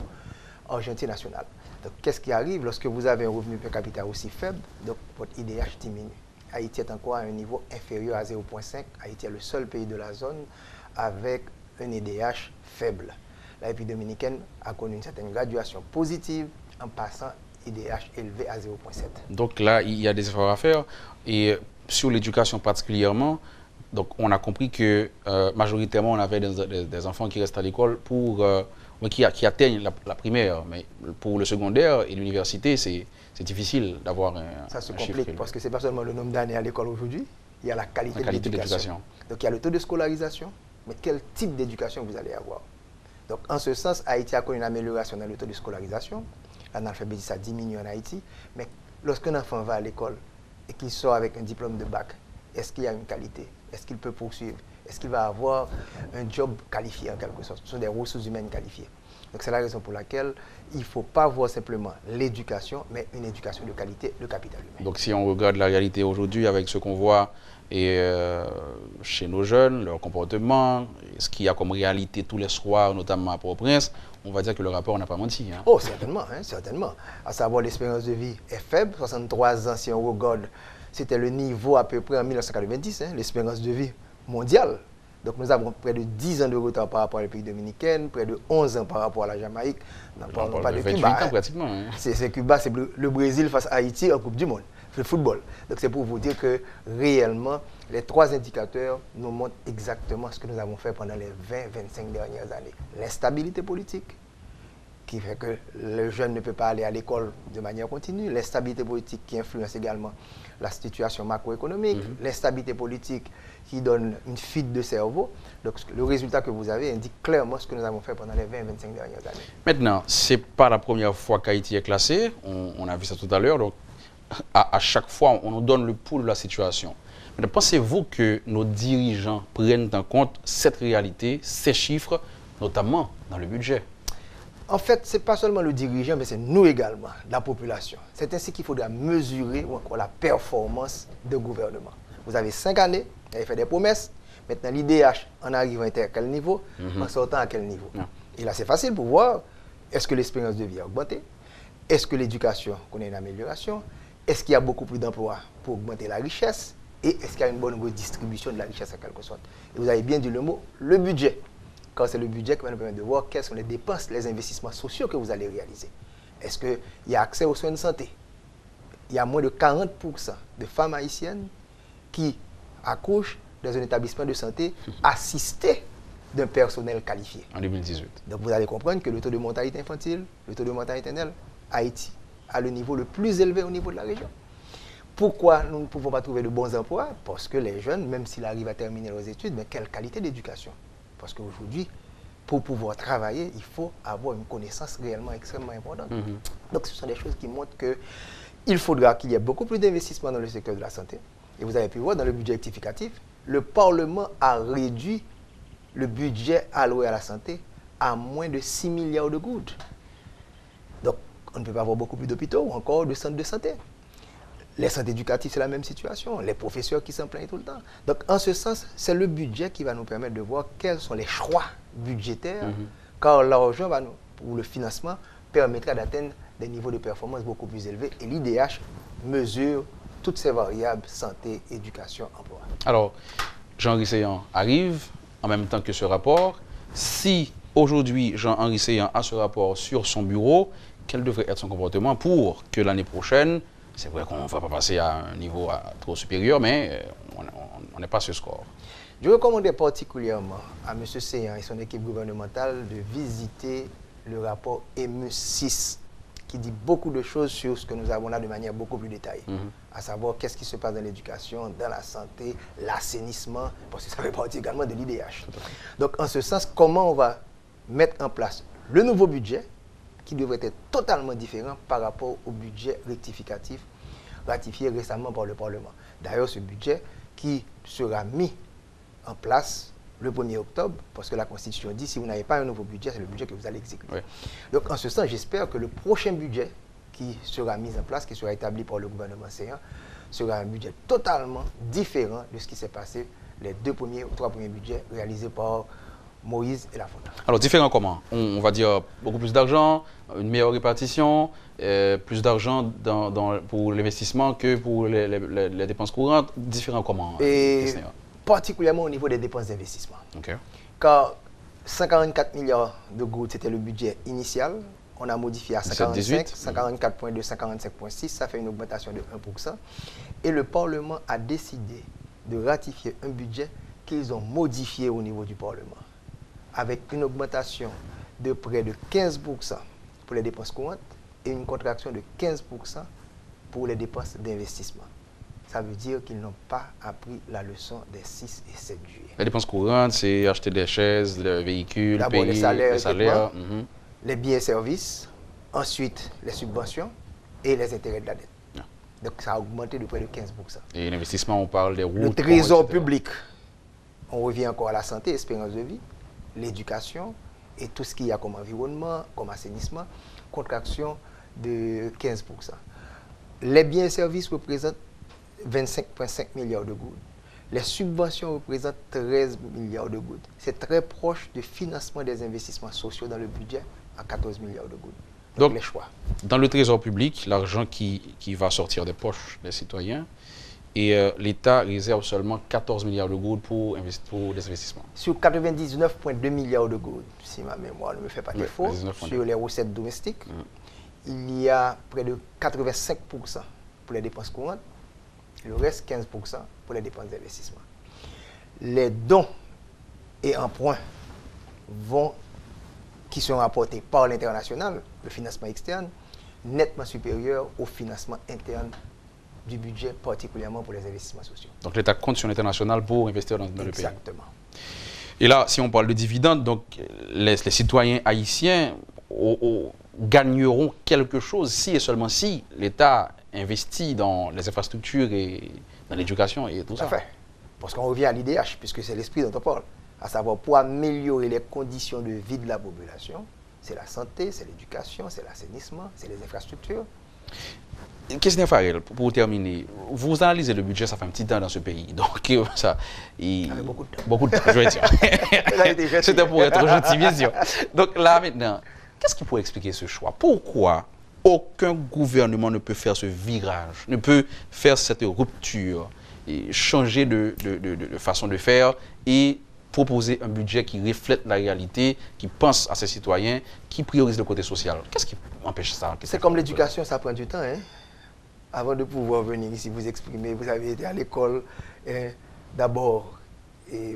argentier national. Donc qu'est-ce qui arrive lorsque vous avez un revenu per capita aussi faible? Donc votre IDH diminue. Haïti est encore à un niveau inférieur à 0,5. Haïti est le seul pays de la zone avec un IDH faible. La République dominicaine a connu une certaine graduation positive en passant IDH élevé à 0,7. Donc là, il y a des efforts à faire. Et sur l'éducation particulièrement, Donc, on a compris que majoritairement, on avait des enfants qui restent à l'école qui atteignent la primaire. Mais pour le secondaire et l'université, c'est difficile d'avoir un Ça se chiffre complique élevé. parce que ce n'est pas seulement le nombre d'années à l'école aujourd'hui, il y a la qualité de l'éducation. Donc, il y a le taux de scolarisation, mais quel type d'éducation vous allez avoir? Donc, en ce sens, Haïti a connu une amélioration dans le taux de scolarisation. L'analphabétisme a diminué en Haïti. Mais lorsqu'un enfant va à l'école et qu'il sort avec un diplôme de bac, est-ce qu'il y a une qualité? Est-ce qu'il peut poursuivre? Est-ce qu'il va avoir un job qualifié en quelque sorte? Ce sont des ressources humaines qualifiées. Donc c'est la raison pour laquelle il ne faut pas voir simplement l'éducation, mais une éducation de qualité, le capital humain. Donc si on regarde la réalité aujourd'hui avec ce qu'on voit chez nos jeunes, leur comportement, ce qu'il y a comme réalité tous les soirs, notamment à Port-au-Prince, on va dire que le rapport n'a pas menti. Hein. Oh, certainement, certainement. À savoir, l'espérance de vie est faible, 63 ans si on regarde. C'était le niveau à peu près en 1990, l'espérance de vie mondiale. Donc nous avons près de 10 ans de retard par rapport à la République dominicaine, près de 11 ans par rapport à la Jamaïque. On parle pas de Cuba. Ans, pratiquement. Hein. C'est Cuba, c'est le Brésil face à Haïti en Coupe du Monde, le football. Donc c'est pour vous dire que réellement, les trois indicateurs nous montrent exactement ce que nous avons fait pendant les 20-25 dernières années. L'instabilité politique, qui fait que le jeune ne peut pas aller à l'école de manière continue, l'instabilité politique qui influence également la situation macroéconomique, l'instabilité politique qui donne une fuite de cerveau. Donc le résultat que vous avez indique clairement ce que nous avons fait pendant les 20-25 dernières années. Maintenant, ce n'est pas la première fois qu'Haïti est classé, on a vu ça tout à l'heure, donc à chaque fois on nous donne le pouls de la situation. Mais pensez-vous que nos dirigeants prennent en compte cette réalité, ces chiffres, notamment dans le budget? En fait, ce n'est pas seulement le dirigeant, mais c'est nous également, la population. C'est ainsi qu'il faudra mesurer ou encore la performance du gouvernement. Vous avez 5 années, vous avez fait des promesses. Maintenant, l'IDH en arrivant à quel niveau, en sortant à quel niveau. Et là, c'est facile pour voir, est-ce que l'espérance de vie a augmenté? Est-ce que l'éducation connaît une amélioration? Est-ce qu'il y a beaucoup plus d'emplois pour augmenter la richesse? Et est-ce qu'il y a une bonne redistribution de la richesse en quelque sorte? Et vous avez bien dit le mot, le budget. Quand c'est le budget qui va nous permettre de voir quelles sont les dépenses, les investissements sociaux que vous allez réaliser. Est-ce qu'il y a accès aux soins de santé? Il y a moins de 40% de femmes haïtiennes qui accouchent dans un établissement de santé assisté d'un personnel qualifié. En 2018. Donc vous allez comprendre que le taux de mortalité infantile, le taux de mortalité éternelle, Haïti a le niveau le plus élevé au niveau de la région. Pourquoi nous ne pouvons pas trouver de bons emplois? Parce que les jeunes, même s'ils arrivent à terminer leurs études, mais quelle qualité d'éducation? Parce qu'aujourd'hui, pour pouvoir travailler, il faut avoir une connaissance réellement extrêmement importante. Donc ce sont des choses qui montrent qu'il faudra qu'il y ait beaucoup plus d'investissements dans le secteur de la santé. Et vous avez pu voir dans le budget rectificatif, le Parlement a réduit le budget alloué à la santé à moins de 6 milliards de gouttes. Donc on ne peut pas avoir beaucoup plus d'hôpitaux ou encore de centres de santé. Les centres éducatifs, c'est la même situation. Les professeurs qui s'en plaignent tout le temps. Donc, en ce sens, c'est le budget qui va nous permettre de voir quels sont les choix budgétaires, car l'argent ou le financement permettra d'atteindre des niveaux de performance beaucoup plus élevés. Et l'IDH mesure toutes ces variables, santé, éducation, emploi. Alors, Jean-Henri Seyan arrive en même temps que ce rapport. Si aujourd'hui, Jean-Henri Seyan a ce rapport sur son bureau, quel devrait être son comportement pour que l'année prochaine, c'est vrai qu'on ne va pas passer à un niveau trop supérieur, mais on n'est pas sur ce score. Je recommandais particulièrement à M. Seyan et son équipe gouvernementale de visiter le rapport EMU 6, qui dit beaucoup de choses sur ce que nous avons là de manière beaucoup plus détaillée. À savoir qu'est-ce qui se passe dans l'éducation, dans la santé, l'assainissement, parce que ça fait partie également de l'IDH. Donc en ce sens, comment on va mettre en place le nouveau budget, qui devrait être totalement différent par rapport au budget rectificatif ratifié récemment par le Parlement. D'ailleurs, ce budget qui sera mis en place le 1er octobre, parce que la Constitution dit si vous n'avez pas un nouveau budget, c'est le budget que vous allez exécuter. Donc, en ce sens, j'espère que le prochain budget qui sera mis en place, qui sera établi par le gouvernement Seyan, sera un budget totalement différent de ce qui s'est passé les 2 premiers ou 3 premiers budgets réalisés par Moïse et Lafont. Alors, différent comment? On va dire beaucoup plus d'argent, une meilleure répartition, plus d'argent pour l'investissement que pour les dépenses courantes. Différent comment? Et particulièrement au niveau des dépenses d'investissement. Okay. Car 144 milliards de gouttes, c'était le budget initial. On a modifié à 145, 144,2, 145,6. Ça fait une augmentation de 1%. Et le Parlement a décidé de ratifier un budget qu'ils ont modifié au niveau du Parlement, avec une augmentation de près de 15% pour les dépenses courantes et une contraction de 15% pour les dépenses d'investissement. Ça veut dire qu'ils n'ont pas appris la leçon des 6 et 7 juillet. Les dépenses courantes, c'est acheter des chaises, des véhicules, payer les salaires, les biens et services, ensuite les subventions et les intérêts de la dette. Donc ça a augmenté de près de 15%. Et l'investissement, on parle des routes. Le trésor public, on revient encore à la santé, espérance de vie, l'éducation et tout ce qu'il y a comme environnement, comme assainissement, contraction de 15%. Les biens et services représentent 25,5 milliards de gouttes. Les subventions représentent 13 milliards de gouttes. C'est très proche du financement des investissements sociaux dans le budget à 14 milliards de gouttes. Donc les choix. Dans le trésor public, l'argent qui va sortir des poches des citoyens, et l'État réserve seulement 14 milliards de gouttes pour des investissements. Sur 99,2 milliards de gouttes, si ma mémoire ne me fait pas défaut, sur les recettes domestiques, il y a près de 85% pour les dépenses courantes, le reste 15% pour les dépenses d'investissement. Les dons et emprunts qui sont apportés par l'international, le financement externe, nettement supérieur au financement interne du budget, particulièrement pour les investissements sociaux. Donc l'État compte sur l'international pour investir dans le pays. Exactement. Et là, si on parle de dividendes, donc les citoyens haïtiens gagneront quelque chose si et seulement si l'État investit dans les infrastructures et dans l'éducation et tout ça. Parfait. Parce qu'on revient à l'IDH, puisque c'est l'esprit dont on parle, à savoir pour améliorer les conditions de vie de la population, c'est la santé, c'est l'éducation, c'est l'assainissement, c'est les infrastructures. Question Farel, pour terminer, vous analysez le budget, ça fait un petit temps dans ce pays. Donc, ça. Beaucoup de temps. Beaucoup de temps, je veux dire. C'était pour être gentil, bien sûr. Donc là, maintenant, qu'est-ce qui pourrait expliquer ce choix? Pourquoi aucun gouvernement ne peut faire ce virage, ne peut faire cette rupture, et changer de façon de faire et proposer un budget qui reflète la réalité, qui pense à ses citoyens, qui priorise le côté social? Qu'est-ce qui empêche ça? C'est comme l'éducation, ça prend du temps. Hein? Avant de pouvoir venir ici vous exprimer, vous avez été à l'école d'abord,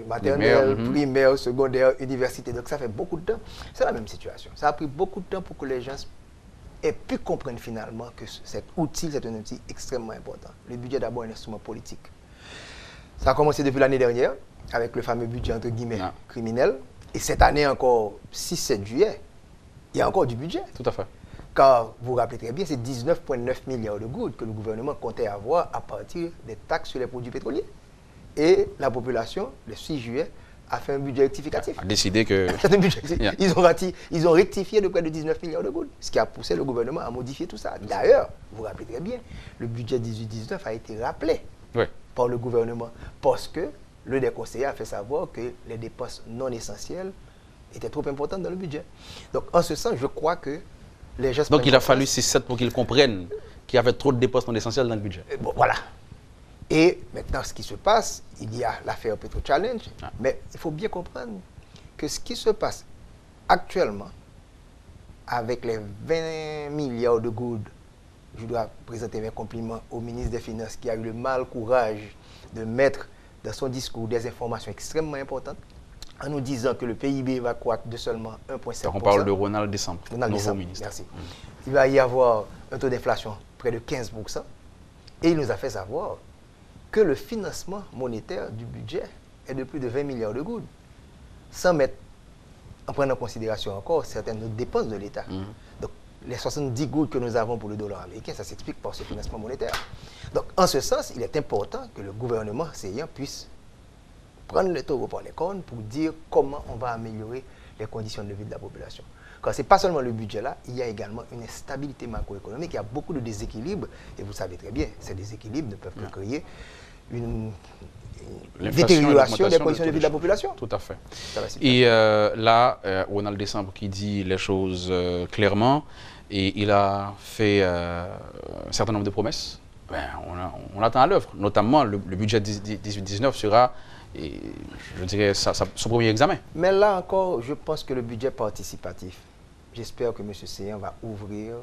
maternelle, primaire, secondaire, université. Donc ça fait beaucoup de temps. C'est la même situation. Ça a pris beaucoup de temps pour que les gens aient pu comprendre finalement que cet outil, c'est un outil extrêmement important. Le budget d'abord est un instrument politique. Ça a commencé depuis l'année dernière, avec le fameux budget entre guillemets criminel. Et cette année encore, 6-7 juillet, il y a encore du budget. Tout à fait. Car, vous vous rappelez très bien, c'est 19,9 milliards de gouttes que le gouvernement comptait avoir à partir des taxes sur les produits pétroliers. Et la population, le 6 juillet, a fait un budget rectificatif. A décidé que... Ils ont rectifié de près de 19 milliards de gouttes, ce qui a poussé le gouvernement à modifier tout ça. D'ailleurs, vous vous rappelez très bien, le budget 18-19 a été rappelé par le gouvernement parce que le déconseiller a fait savoir que les dépenses non essentielles étaient trop importantes dans le budget. Donc, en ce sens, je crois que les gestes... Donc, il a fallu 6-7 pour qu'ils comprennent qu'il y avait trop de dépenses non essentielles dans le budget. Bon, voilà. Et maintenant, ce qui se passe, il y a l'affaire Petro Challenge, mais il faut bien comprendre que ce qui se passe actuellement, avec les 20 milliards de gouttes, je dois présenter mes compliments au ministre des Finances qui a eu le mal courage de mettre dans son discours des informations extrêmement importantes, en nous disant que le PIB va croître de seulement 1,7%. On parle de Ronald Décembre, nouveau ministre. Merci. Il va y avoir un taux d'inflation près de 15%. Et il nous a fait savoir que le financement monétaire du budget est de plus de 20 milliards de gouttes, sans mettre, en prenant en considération encore certaines autres dépenses de l'État. Donc, les 70 gouttes que nous avons pour le dollar américain, ça s'explique par ce financement monétaire. Donc, en ce sens, il est important que le gouvernement séant puisse prendre le taureau par les cornes pour dire comment on va améliorer les conditions de vie de la population. Car ce n'est pas seulement le budget là, il y a également une instabilité macroéconomique, il y a beaucoup de déséquilibres, et vous savez très bien, ces déséquilibres ne peuvent que créer une détérioration des conditions de vie de la population. Tout à fait. Et là, Ronald Décembre qui dit les choses clairement, et il a fait un certain nombre de promesses. On attend à l'œuvre, notamment le budget 18-19 sera, et je dirais, son premier examen. Mais là encore, je pense que le budget participatif, j'espère que M. Séan va ouvrir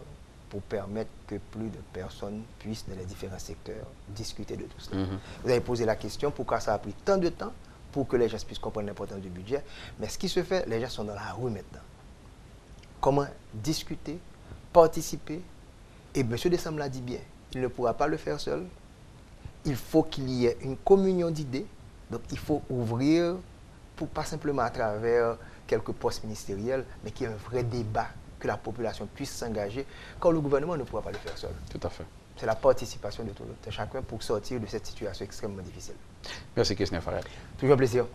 pour permettre que plus de personnes puissent, dans les différents secteurs, discuter de tout cela. Vous avez posé la question, pourquoi ça a pris tant de temps pour que les gens puissent comprendre l'importance du budget. Mais ce qui se fait, les gens sont dans la rue maintenant. Comment discuter, participer, et M. Dessam l'a dit bien, il ne pourra pas le faire seul. Il faut qu'il y ait une communion d'idées. Donc il faut ouvrir, pas simplement à travers quelques postes ministériels, mais qu'il y ait un vrai débat, que la population puisse s'engager, car le gouvernement ne pourra pas le faire seul. Tout à fait. C'est la participation de chacun pour sortir de cette situation extrêmement difficile. Merci Kessner Farel. Toujours un plaisir.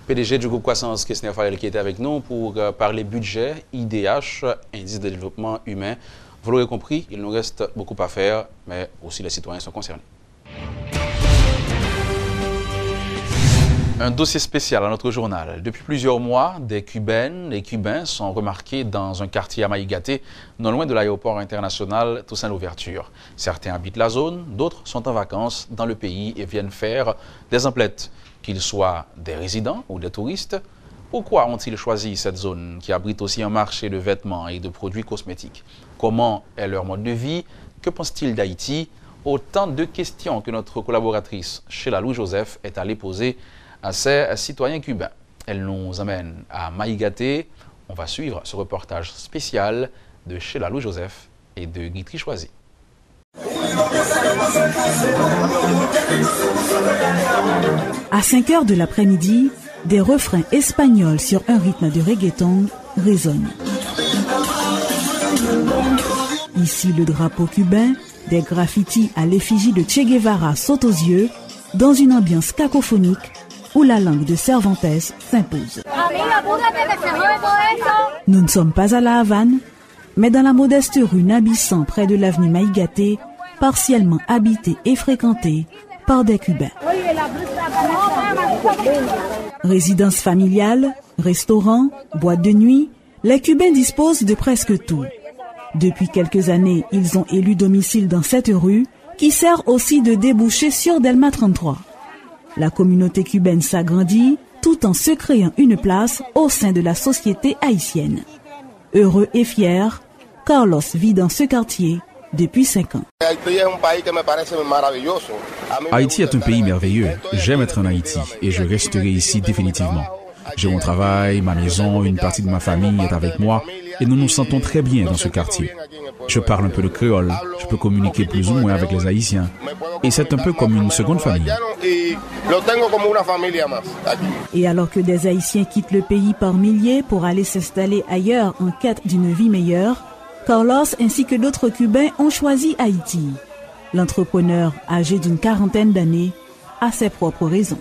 PDG du groupe Croissance, Kessner Farel, qui était avec nous pour parler budget, IDH, indice de développement humain. Vous l'aurez compris, il nous reste beaucoup à faire, mais aussi les citoyens sont concernés. Un dossier spécial à notre journal. Depuis plusieurs mois, des Cubaines et Cubains sont remarqués dans un quartier à Maïgaté, non loin de l'aéroport international Toussaint-Louverture. Certains habitent la zone, d'autres sont en vacances dans le pays et viennent faire des emplettes. Qu'ils soient des résidents ou des touristes, pourquoi ont-ils choisi cette zone qui abrite aussi un marché de vêtements et de produits cosmétiques? Comment est leur mode de vie? Que pensent-ils d'Haïti? Autant de questions que notre collaboratrice Sheila Louis-Joseph est allée poser à ces citoyens cubains. Elle nous amène à Maïgaté. On va suivre ce reportage spécial de Sheila Louis-Joseph et de Guitry Choisy. À 5 heures de l'après-midi, des refrains espagnols sur un rythme de reggaeton résonnent. Ici, le drapeau cubain, des graffitis à l'effigie de Che Guevara sautent aux yeux dans une ambiance cacophonique où la langue de Cervantes s'impose. Nous ne sommes pas à La Havane, mais dans la modeste rue Nabissan près de l'avenue Maïgaté, partiellement habitée et fréquentée par des Cubains. Résidence familiale, restaurants, boîtes de nuit, les Cubains disposent de presque tout. Depuis quelques années, ils ont élu domicile dans cette rue qui sert aussi de débouché sur Delma 33. La communauté cubaine s'agrandit tout en se créant une place au sein de la société haïtienne. Heureux et fier, Carlos vit dans ce quartier depuis 5 ans. Haïti est un pays merveilleux. J'aime être en Haïti et je resterai ici définitivement. J'ai mon travail, ma maison, une partie de ma famille est avec moi et nous nous sentons très bien dans ce quartier. Je parle un peu le créole, je peux communiquer plus ou moins avec les Haïtiens et c'est un peu comme une seconde famille. Et alors que des Haïtiens quittent le pays par milliers pour aller s'installer ailleurs en quête d'une vie meilleure, Carlos ainsi que d'autres Cubains ont choisi Haïti. L'entrepreneur, âgé d'une 40aine d'années, a ses propres raisons.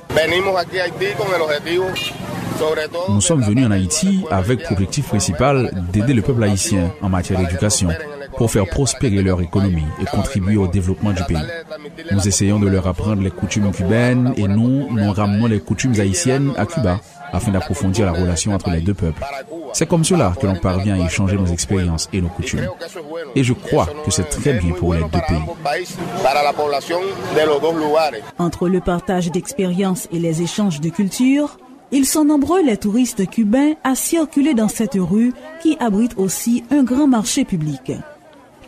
Nous sommes venus en Haïti avec pour objectif principal d'aider le peuple haïtien en matière d'éducation pour faire prospérer leur économie et contribuer au développement du pays. Nous essayons de leur apprendre les coutumes cubaines et nous ramenons les coutumes haïtiennes à Cuba afin d'approfondir la relation entre les deux peuples. C'est comme cela que l'on parvient à échanger nos expériences et nos coutumes. Et je crois que c'est très bien pour les deux pays. Entre le partage d'expériences et les échanges de culture, ils sont nombreux les touristes cubains à circuler dans cette rue qui abrite aussi un grand marché public.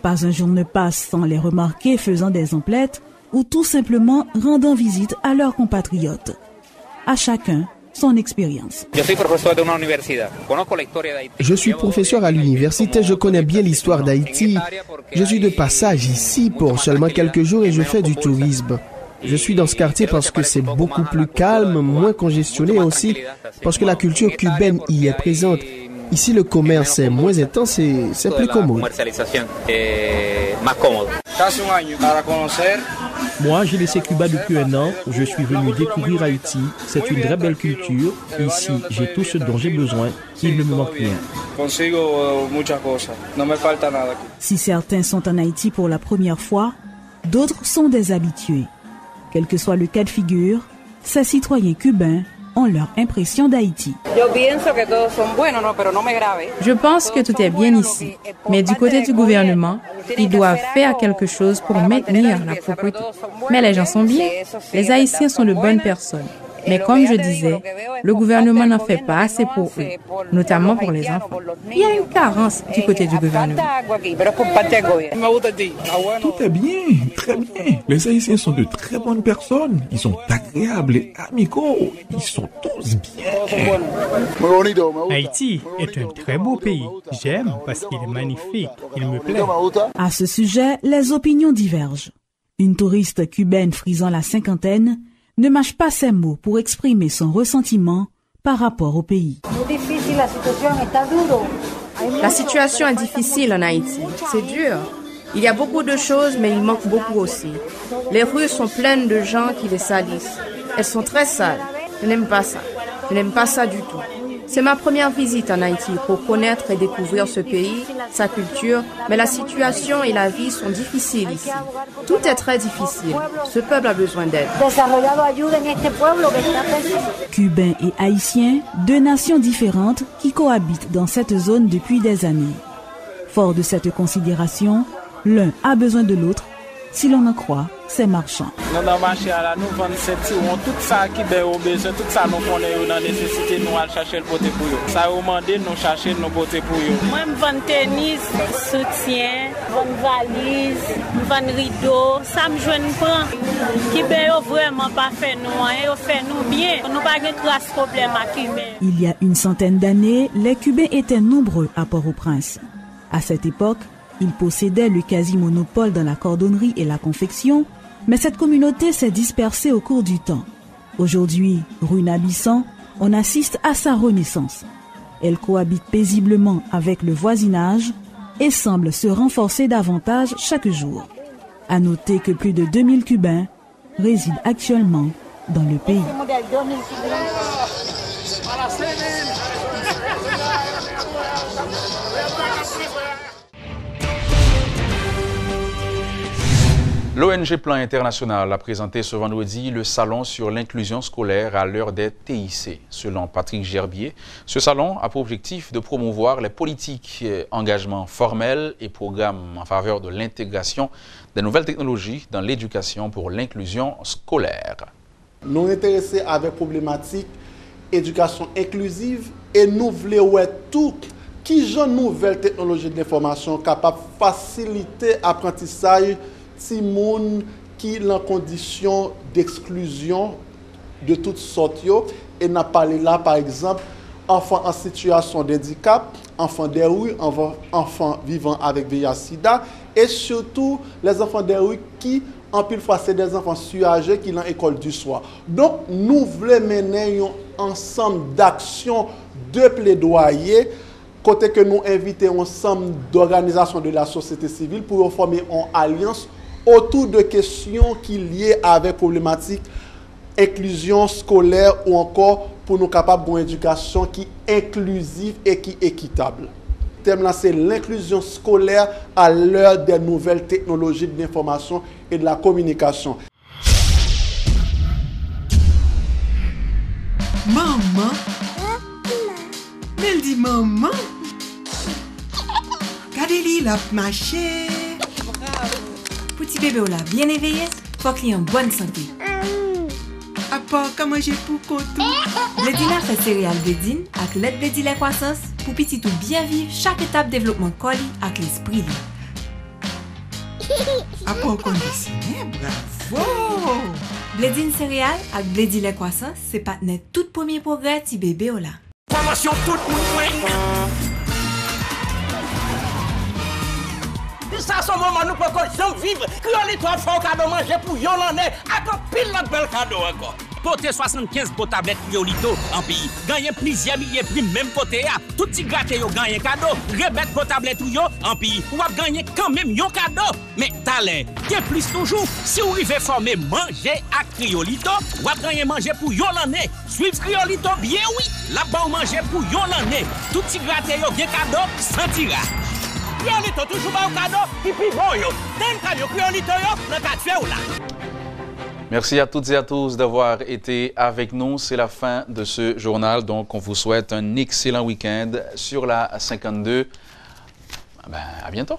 Pas un jour ne passe sans les remarquer faisant des emplettes ou tout simplement rendant visite à leurs compatriotes. À chacun son expérience. Je suis professeur à l'université, je connais bien l'histoire d'Haïti. Je suis de passage ici pour seulement quelques jours et je fais du tourisme. Je suis dans ce quartier parce que c'est beaucoup plus calme, moins congestionné et aussi parce que la culture cubaine y est présente. Ici, le commerce est moins intense et c'est plus commode. Moi, j'ai laissé Cuba depuis 1 an. Je suis venu découvrir Haïti. C'est une très belle culture. Ici, j'ai tout ce dont j'ai besoin. Il ne me manque rien. Si certains sont en Haïti pour la première fois, d'autres sont des habitués. Quel que soit le cas de figure, ces citoyens cubains ont leur impression d'Haïti. Je pense que tout est bien ici, mais du côté du gouvernement, ils doivent faire quelque chose pour maintenir la propreté. Mais les gens sont bien. Les Haïtiens sont de bonnes personnes. Mais comme je disais, le gouvernement n'en fait pas assez pour eux, notamment pour les enfants. Il y a une carence du côté du gouvernement. Tout est bien, très bien. Les Haïtiens sont de très bonnes personnes. Ils sont agréables et amicaux. Ils sont tous bien. Haïti est un très beau pays. J'aime parce qu'il est magnifique. Il me plaît. À ce sujet, les opinions divergent. Une touriste cubaine frisant la cinquantaine ne mâche pas ses mots pour exprimer son ressentiment par rapport au pays. La situation est difficile en Haïti. C'est dur. Il y a beaucoup de choses, mais il manque beaucoup aussi. Les rues sont pleines de gens qui les salissent. Elles sont très sales. Je n'aime pas ça. Je n'aime pas ça du tout. C'est ma première visite en Haïti pour connaître et découvrir ce pays, sa culture, mais la situation et la vie sont difficiles ici. Tout est très difficile. Ce peuple a besoin d'aide. Cubains et Haïtiens, deux nations différentes qui cohabitent dans cette zone depuis des années. Fort de cette considération, l'un a besoin de l'autre, si l'on en croit ces marchands. Dans le marché, nous vendons tout ça qui est besoin, tout ça nous connaissons dans la nécessité, nous allons chercher le poté pour eux. Ça demande nous chercher nos potés pour eux. Moi, je vends tennis, soutien, je vends valise, je vends rideau, ça me joue prend. Qui est vraiment pas fait nous, et fait nous bien. Nous n'avons pas de grâce problème à Cuba. Il y a une centaine d'années, les Cubains étaient nombreux à Port-au-Prince. À cette époque, ils possédaient le quasi-monopole dans la cordonnerie et la confection, mais cette communauté s'est dispersée au cours du temps. Aujourd'hui, rue Nabissan, on assiste à sa renaissance. Elle cohabite paisiblement avec le voisinage et semble se renforcer davantage chaque jour. À noter que plus de 2000 Cubains résident actuellement dans le pays. L'ONG Plan International a présenté ce vendredi le salon sur l'inclusion scolaire à l'heure des TIC. Selon Patrick Gerbier, ce salon a pour objectif de promouvoir les politiques, engagements formels et programmes en faveur de l'intégration des nouvelles technologies dans l'éducation pour l'inclusion scolaire. Nous sommes intéressés avec la problématique éducation inclusive et nous voulons tout qui ont nouvelles technologies de l'information capables de faciliter l'apprentissage si moun qui en condition d'exclusion de toutes sortes et n'a parlé là par exemple enfants en situation de handicap, enfants des rues, enfants vivant avec VIH/SIDA et surtout les enfants des rues qui en pile fois c'est des enfants surâgés qui dans l'école du soir. Donc nous voulons mener un ensemble d'actions de plaidoyer côté que nous invitons ensemble d'organisations de la société civile pour former une alliance autour de questions qui liées avec problématiques inclusion scolaire ou encore pour nous capables d'une éducation qui est inclusive et qui est équitable. Le thème là c'est l'inclusion scolaire à l'heure des nouvelles technologies de l'information et de la communication. Maman, elle dit maman. Regardez-lui la marché. Petit bébé là, bien éveillé, faut qu'il ait en bonne santé. À part qu'à manger pour contour. Blédine a fait céréales Blédine avec l'aide Blédine la croissance pour petit tout bien vivre chaque étape développement colis avec l'esprit. À part conditionné, bravo. Blédine céréales avec Blédine la croissance, c'est partenaire tout premier progrès petit bébé là. Promotion tout le monde. Ça, c'est moment nous pouvons vivre. Criolito toi faut cadeau manger pour yon l'année. Attends, pile notre bel cadeau encore. Porter 75 pour tablettes Criolito en pays. Gagner plusieurs milliers prix même côté à. Tout petit gâté yo gagner cadeau. Remettre pour tablettes yo en pays. Ou va gagner quand même yon cadeau. Mais talent, que plus toujours. Si vous arrivez former manger à Criolito, ou va gagner manger pour yon l'année. Suivre Criolito bien oui. Là-bas manger pour yon l'année. Tout petit gâté yo bien cadeau sans tirage. Criolito toujours pas au cadeau, et puis bon yo. T'aimes cadeau Criolito yo, le cas de fait ou là. Merci à toutes et à tous d'avoir été avec nous. C'est la fin de ce journal. Donc, on vous souhaite un excellent week-end sur la 52. À bientôt.